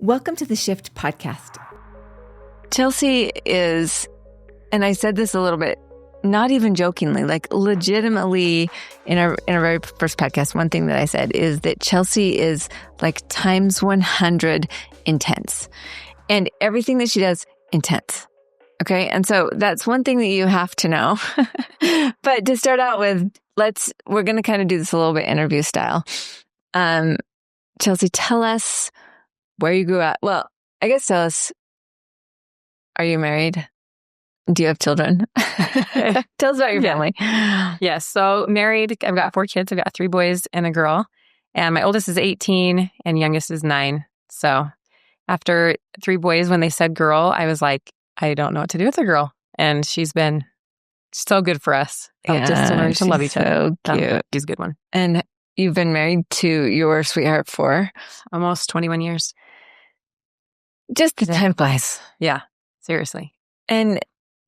Welcome to the Shift podcast. Chelsi is, and I said this a little bit, not even jokingly, like legitimately in our very first podcast, one thing that I said is that Chelsi is like times 100 intense. And everything that she does, intense. Okay. And so that's one thing that you have to know. But to start out with, we're going to kind of do this a little bit interview style. Chelsi, tell us where you grew up. Well, I guess tell us, are you married? Do you have children? Tell us about your family. Yes. So married, I've got 4 kids. I've got 3 boys and a girl. And my oldest is 18 and youngest is 9. So after 3 boys, when they said girl, I was like, I don't know what to do with a girl. And she's been so good for us. Just to learn to love each other. So cute. She's a good one. And you've been married to your sweetheart for? Almost 21 years. Just the time flies. Yeah. Seriously. And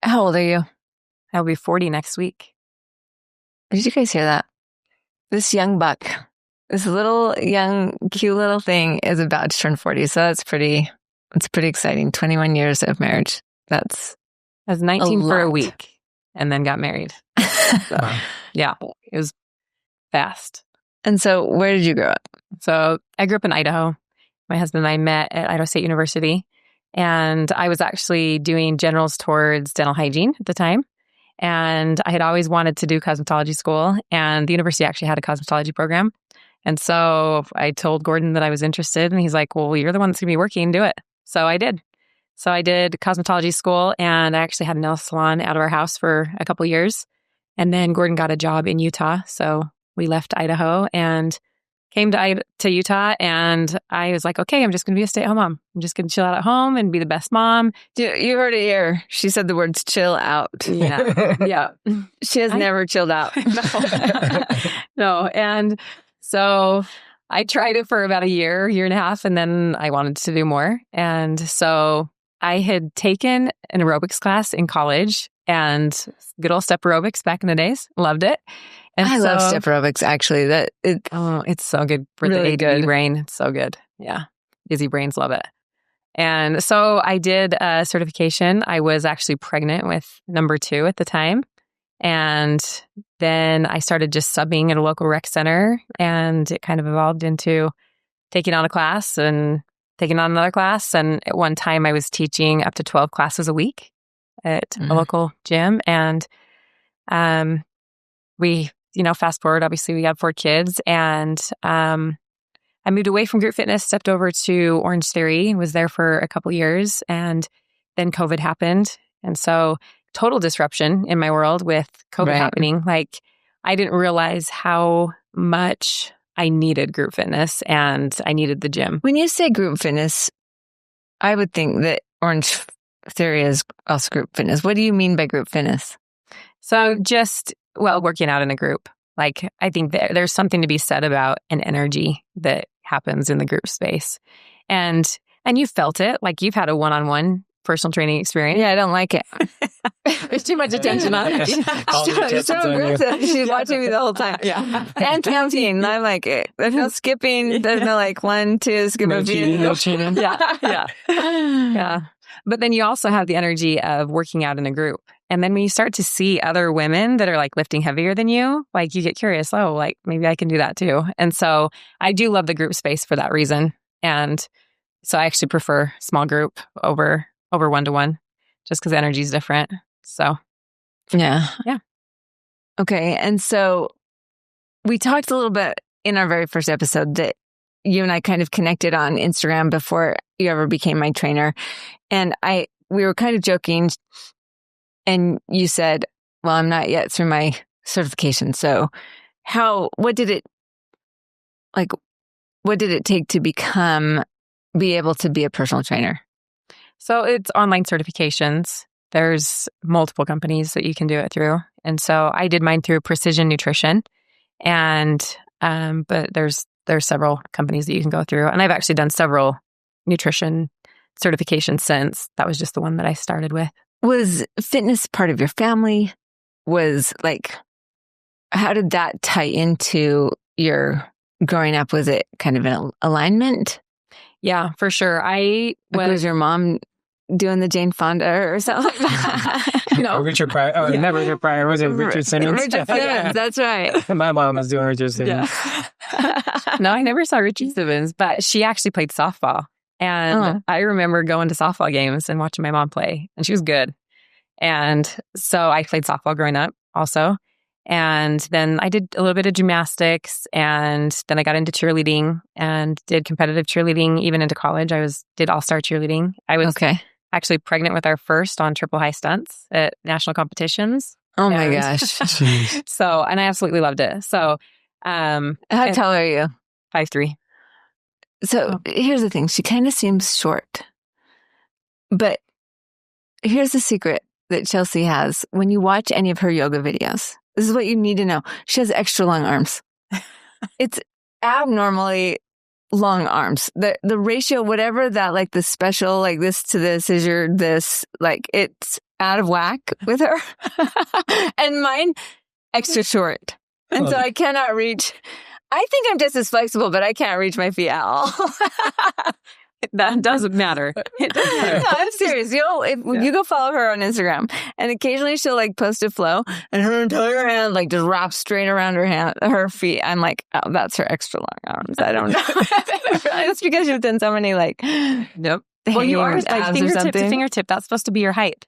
how old are you? I'll be 40 next week. Did you guys hear that? This young buck, this little young, cute little thing is about to turn 40. So it's pretty exciting. 21 years of marriage. I was 19 for a week and then got married. So, yeah, it was fast. And so where did you grow up? So I grew up in Idaho. My husband and I met at Idaho State University. And I was actually doing generals towards dental hygiene at the time. And I had always wanted to do cosmetology school. And the university actually had a cosmetology program. And so I told Gordon that I was interested. And he's like, well, you're the one that's going to be working. Do it. So I did. So I did cosmetology school. And I actually had a nail salon out of our house for a couple years. And then Gordon got a job in Utah. So we left Idaho and came to Utah, and I was like, okay, I'm just going to be a stay-at-home mom. I'm just going to chill out at home and be the best mom. You heard it here. She said the words chill out. Yeah. Yeah. She has never chilled out. No. And so I tried it for about a year and a half, and then I wanted to do more. And so I had taken an aerobics class in college, and good old step aerobics back in the days. Loved it. And I love step aerobics, actually. It's so good for really the ADD brain. It's so good. Yeah. Busy brains love it. And so I did a certification. I was actually pregnant with number 2 at the time. And then I started just subbing at a local rec center, and it kind of evolved into taking on a class and taking on another class. And at one time I was teaching up to 12 classes a week at a local gym. And we, fast forward, obviously we got 4 kids, and I moved away from group fitness, stepped over to Orange Theory, was there for a couple years, and then COVID happened. And so total disruption in my world with COVID happening. Like, I didn't realize how much I needed group fitness and I needed the gym. When you say group fitness, I would think that Orange Theory is also group fitness. What do you mean by group fitness? So working out in a group. Like, I think there's something to be said about an energy that happens in the group space. And you felt it, like you've had a one-on-one personal training experience. Yeah, I don't like it. There's too much attention on it. It's so aggressive. She's watching me the whole time. Yeah. And counting. I like it. There's no skipping. There's no 1, 2, skip a few. No cheating. Yeah. Yeah. But then you also have the energy of working out in a group. And then when you start to see other women that are lifting heavier than you, you get curious, maybe I can do that too. And so I do love the group space for that reason. And so I actually prefer small group over one-to-one, just because energy is different. So yeah. Okay. And so we talked a little bit in our very first episode that you and I kind of connected on Instagram before you ever became my trainer. And we were kind of joking. And you said, well, I'm not yet through my certification. So what did it take to be able to be a personal trainer? So it's online certifications. There's multiple companies that you can do it through. And so I did mine through Precision Nutrition. And, but there's several companies that you can go through. And I've actually done several nutrition certifications since. That was just the one that I started with. Was fitness part of your family? How did that tie into your growing up? Was it kind of an alignment? Yeah, for sure. Was your mom doing the Jane Fonda or something like that? No. Richard Pryor. Oh, not Richard Pryor. Was it Richard Simmons? Richard Simmons, that's right. My mom was doing Richard Simmons. No, I never saw Richie Simmons, but she actually played softball. And I remember going to softball games and watching my mom play, and she was good. And so I played softball growing up also. And then I did a little bit of gymnastics, and then I got into cheerleading and did competitive cheerleading even into college. Did all-star cheerleading. I was actually pregnant with our first on triple high stunts at national competitions. Oh my gosh. So, and I absolutely loved it. So, how tall are you? 5'3". So here's the thing. She kind of seems short, but here's the secret that Chelsi has. When you watch any of her yoga videos, this is what you need to know. She has extra long arms. It's abnormally long arms. The ratio, whatever that, like the special, like this to this is like it's out of whack with her. And mine, extra short. And so I cannot reach. I think I'm just as flexible, but I can't reach my feet at all. That doesn't matter. No, I'm serious. You go follow her on Instagram, and occasionally she'll like post a flow, and her entire hand like just wraps straight around her feet. I'm like, oh, that's her extra long arms. I don't know. It's because you've done so many like, nope. Well, you are like fingertip to fingertip. That's supposed to be your height.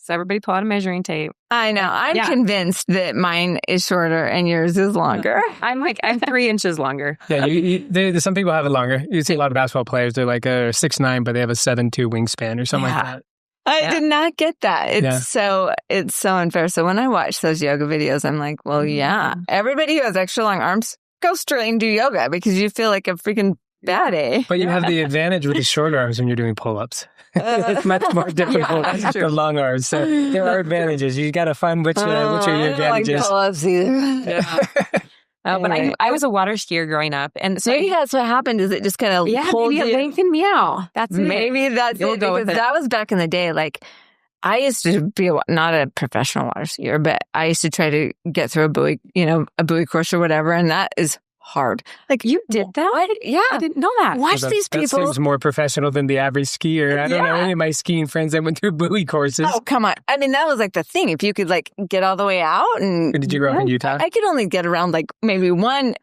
So everybody pull out a measuring tape. I know. I'm convinced that mine is shorter and yours is longer. I'm 3 inches longer. Yeah, some people have it longer. You see a lot of basketball players, they're like 6'9", but they have a 7'2" wingspan or something like that. I did not get that. It's so unfair. So when I watch those yoga videos, I'm like, well, yeah, everybody who has extra long arms, go straight and do yoga because you feel like a freaking baddie. But you have the advantage with the short arms when you're doing pull-ups. It's much more difficult than the long arms. So there are advantages. You got to find which are your advantages. I don't like pull-ups either. But I was a water skier growing up, and so maybe that's what happened. Is it just kind of pulled you? Maybe it lengthened me out. Maybe that's it. Because that was back in the day. Like I used to be not a professional water skier, but I used to try to get through a buoy course or whatever, and that is hard. Like you did that? What? Yeah, I didn't know that. Watch these people. That seems more professional than the average skier. I don't know any of my skiing friends that went through buoy courses. Oh, come on. I mean, that was like the thing. If you could like get all the way out and... Did you grow up in Utah? I could only get around like maybe one,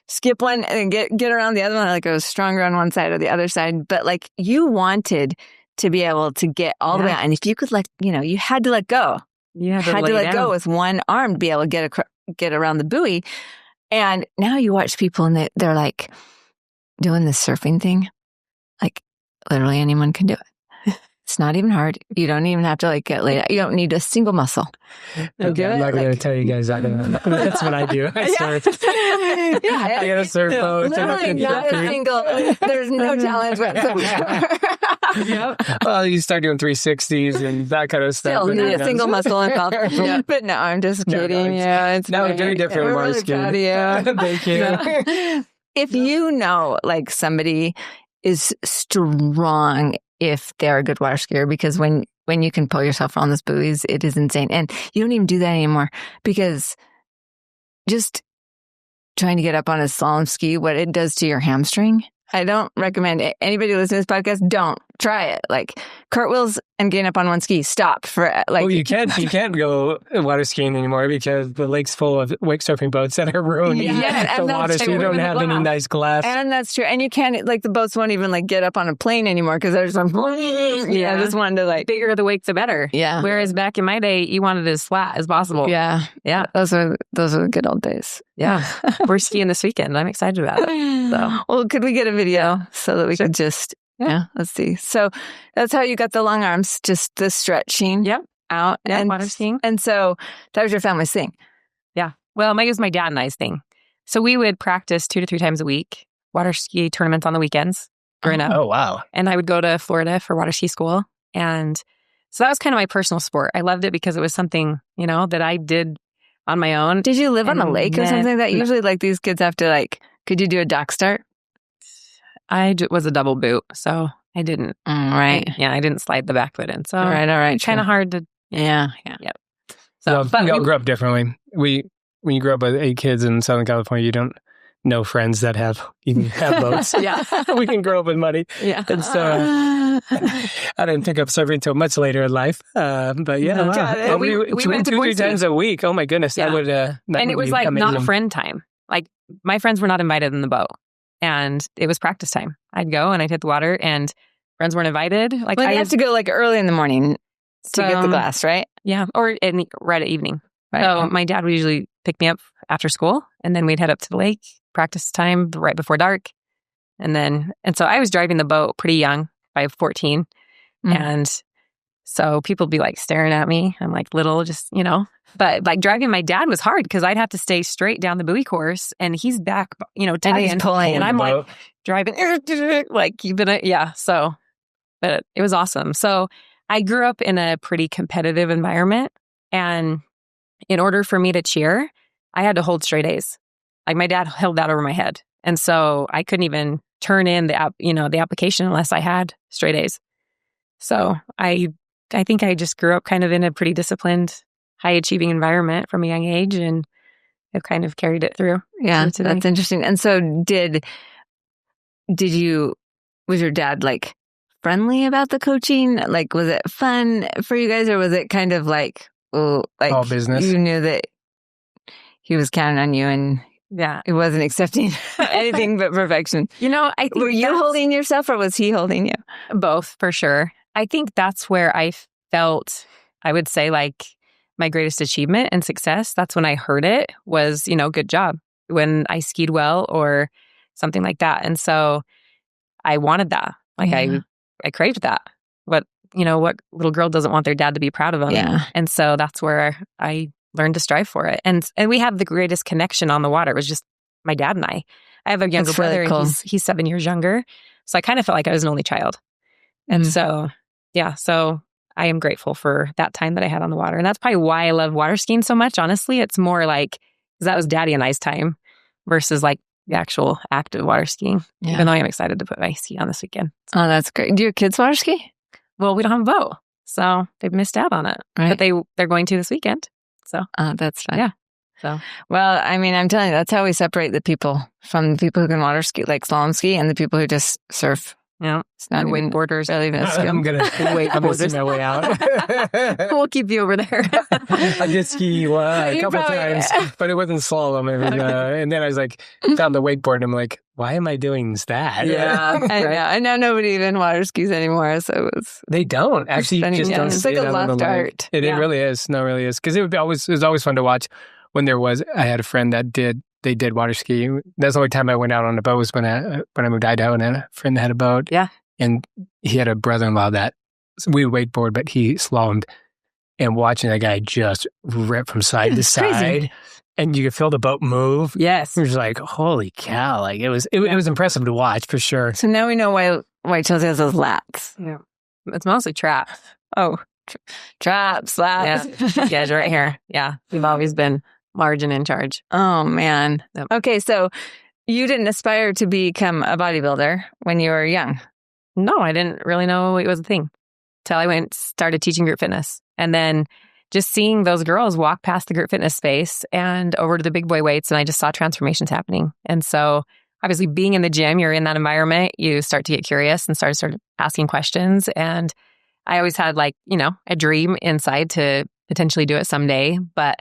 skip one and get around the other one. Like I was stronger on one side or the other side. But like you wanted to be able to get all the way out. And if you could you had to let go. You had to let go with one arm to be able to get around the buoy. And now you watch people and they're like doing this surfing thing. Like literally anyone can do it. It's not even hard. You don't even have to like get laid out. You don't need a single muscle. Okay, I'm not going to tell you guys that. That's what I do. I surf. I got a surf boat. Literally not a single. There's no challenge whatsoever. Well, you start doing 360s and that kind of stuff. Still need a single muscle involved. But no, I'm just kidding. It's very different. We're really proud of you. Thank you. If you know, like somebody is strong if they're a good water skier, because when you can pull yourself around those buoys, it is insane. And you don't even do that anymore because just trying to get up on a slalom ski, what it does to your hamstring. I don't recommend it. Anybody listening to this podcast, don't try it. Like cartwheels and getting up on one ski. Stop for like. Well, you can't go water skiing anymore because the lake's full of wake surfing boats that are ruining the water, so you don't have any nice glass. And that's true. And you can't the boats won't even like get up on a plane anymore because they're just like, I just wanted to like bigger the wake the better. Yeah. Whereas back in my day, you wanted it as flat as possible. Yeah. Those are the good old days. Yeah. We're skiing this weekend. I'm excited about it. So. Well, could we get a video so that we could just, let's see. So that's how you got the long arms, just the stretching out. Yeah, and water skiing. And so that was your family's thing. Yeah. Well, it was my dad and I's thing. So we would practice 2 to 3 times a week, water ski tournaments on the weekends growing up. Oh, wow. And I would go to Florida for water ski school. And so that was kind of my personal sport. I loved it because it was something, that I did on my own. Did you live on a lake or something like that? Usually like these kids have to could you do a dock start? I was a double boot, so I didn't. Right. I didn't slide the back foot in. So all right. Kind of hard to. Yeah. Yep. So we all grew up differently. When you grow up with 8 kids in Southern California, no friends that even have boats. Yeah. We can grow up with money. Yeah. And so I didn't pick up surfing until much later in life. But yeah, wow. Got it. And We went to 2-3 Boise. times a week. Oh my goodness. Yeah. That would, And it was like not friend time. Like my friends were not invited in the boat, and it was practice time. I'd go and I'd hit the water, and friends weren't invited. Like Well, you have to go like early in the morning to get the glass, right? Yeah, or right at evening. Right. So my dad would usually pick me up after school, and then we'd head up to the lake, practice time right before dark. And so I was driving the boat pretty young, by 14. And so people would be like staring at me. I'm like little, just, but like driving my dad was hard because I'd have to stay straight down the buoy course, and he's back, and tugging, he's pulling. and I'm like driving, like keeping it. Yeah. So, but it was awesome. So I grew up in a pretty competitive environment, and in order for me to cheer, I had to hold straight A's. Like my dad held that over my head. And so I couldn't even turn in the application unless I had straight A's. So I think I just grew up kind of in a pretty disciplined, high achieving environment from a young age, and I've kind of carried it through. Yeah, that's interesting. And so was your dad like friendly about the coaching? Like, was it fun for you guys, or was it kind of like, all business? You knew that he was counting on you, and it wasn't accepting anything but perfection. I think were you holding yourself, or was he holding you? Both, for sure. I think that's where I felt, I would say, like my greatest achievement and success. That's when I heard it was, good job, when I skied well or something like that. And so I wanted that. Like I craved that. What little girl doesn't want their dad to be proud of them? Yeah. And so that's where I learned to strive for it. And we have the greatest connection on the water. It was just my dad and I. I have a younger brother, really cool. and he's 7 years younger. So I kind of felt like I was an only child. And so, so I am grateful for that time that I had on the water. And that's probably why I love water skiing so much. Honestly, it's more like, because that was Daddy and I's time versus like the actual act of water skiing, even though I'm excited to put my ski on this weekend. Oh, that's great. Do your kids water ski? Well, we don't have a boat, so they've missed out on it. Right. But they're going to this weekend. So that's fun. Yeah. So, well, I mean, I'm telling you, that's how we separate the people from the people who can water ski, like slalom ski, and the people who just surf. Yeah. It's not even wakeboarders. Really even a skill. I'm going to see my way out. We'll keep you over there. I did ski a couple times, but it wasn't slalom. It was, and then I was like, found the wakeboard, and I'm like, why am I doing that? Yeah. I know. And now nobody even water skis anymore. So they don't. Actually, just don't. It's like a lost art. It really is. No, it really is. Because it was always fun to watch when I had a friend that they did water ski. That's the only time I went out on a boat was when I moved to Idaho, and I had a friend that had a boat. Yeah. And he had a brother-in-law that we wakeboard, but he slalomed. And watching that guy just rip from side to side, crazy. And you could feel the boat move. Yes. It was like, holy cow. Like it was impressive to watch for sure. So now we know why Chelsi has those lats. Yeah. It's mostly traps. Oh, traps, lats. Yeah. Yeah, right here. Yeah. We've always been large and in charge. Oh, man. Yep. Okay, so you didn't aspire to become a bodybuilder when you were young. No, I didn't really know it was a thing till I started teaching group fitness. And then just seeing those girls walk past the group fitness space and over to the big boy weights, and I just saw transformations happening. And so obviously being in the gym, you're in that environment, you start to get curious and start asking questions. And I always had a dream inside to potentially do it someday, but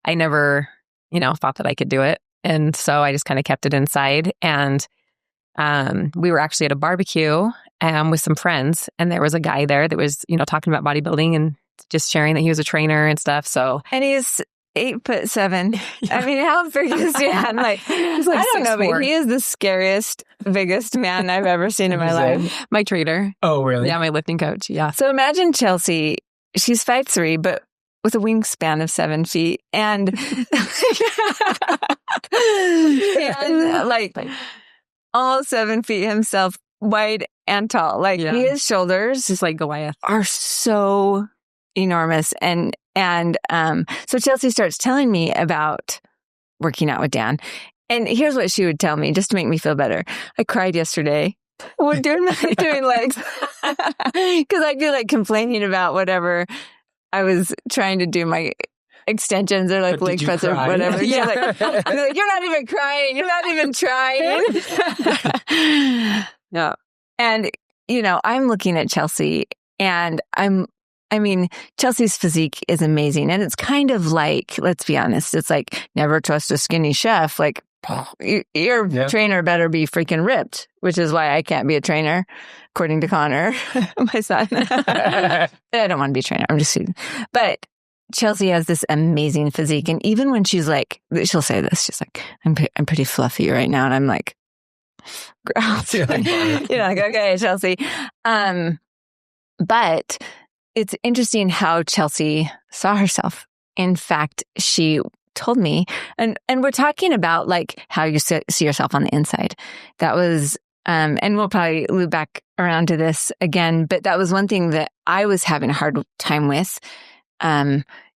I never, thought that I could do it. And so I just kind of kept it inside. And we were actually at a barbecue with some friends, and there was a guy there that was, talking about bodybuilding and just sharing that he was a trainer and stuff. So, and he's 8'7". Yeah. I mean, how big is he? I'm like, he's like I don't know, 6'4". but he is the scariest, biggest man I've ever seen in my life. My trainer. Oh, really? Yeah, my lifting coach. Yeah. So imagine Chelsi. She's 5'3", but with a wingspan of 7 feet, and like all 7 feet himself, wide and tall. Like his shoulders, just like Goliath, are so enormous. And so Chelsi starts telling me about working out with Dan, and here's what she would tell me just to make me feel better. I cried yesterday. We're doing legs because I'd be like complaining about whatever I was trying to do. I extensions or like But leg did you press or cry? whatever. Yeah, like, you're not even crying. You're not even trying. No. And, I'm looking at Chelsi and Chelsi's physique is amazing. And it's kind of like, let's be honest, it's like never trust a skinny chef. Like your trainer better be freaking ripped, which is why I can't be a trainer, according to Connor, my son. I don't want to be a trainer. I'm just kidding. But Chelsi has this amazing physique. And even when she's like, she'll say this, she's like, I'm pretty fluffy right now. And I'm like, gross. Like, okay, Chelsi. But it's interesting how Chelsi saw herself. In fact, she told me, and we're talking about like how you see yourself on the inside. That was, and we'll probably loop back around to this again, but that was one thing that I was having a hard time with,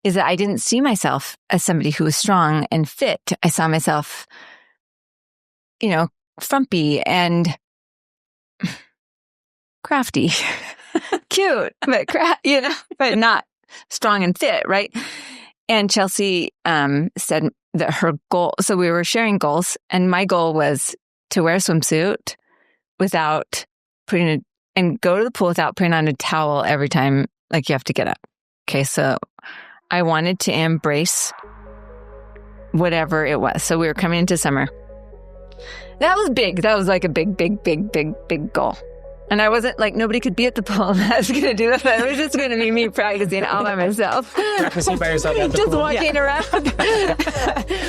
is that I didn't see myself as somebody who was strong and fit. I saw myself, frumpy and crafty, cute, but but not strong and fit, right? And Chelsi said that her goal, so we were sharing goals, and my goal was to wear a swimsuit without and go to the pool without putting on a towel every time, like you have to get up. Okay, so I wanted to embrace whatever it was. So we were coming into summer. That was big. That was like a big goal. And I wasn't like, nobody could be at the pool. I was going to do that. It was just going to be me practicing all by myself. Practicing by yourself at the just pool. walking around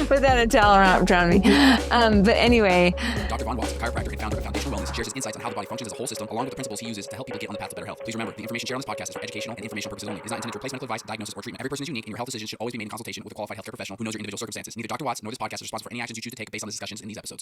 without a towel around me. But anyway. Dr. Von Watts, chiropractor and founder of Foundational Wellness, shares his insights on how the body functions as a whole system, along with the principles he uses to help people get on the path to better health. Please remember, the information shared on this podcast is for educational and informational purposes only. It is not intended to replace medical advice, diagnosis, or treatment. Every person is unique, and your health decisions should always be made in consultation with a qualified healthcare professional who knows your individual circumstances. Neither Dr. Watts nor this podcast is responsible for any actions you choose to take based on the discussions in these episodes.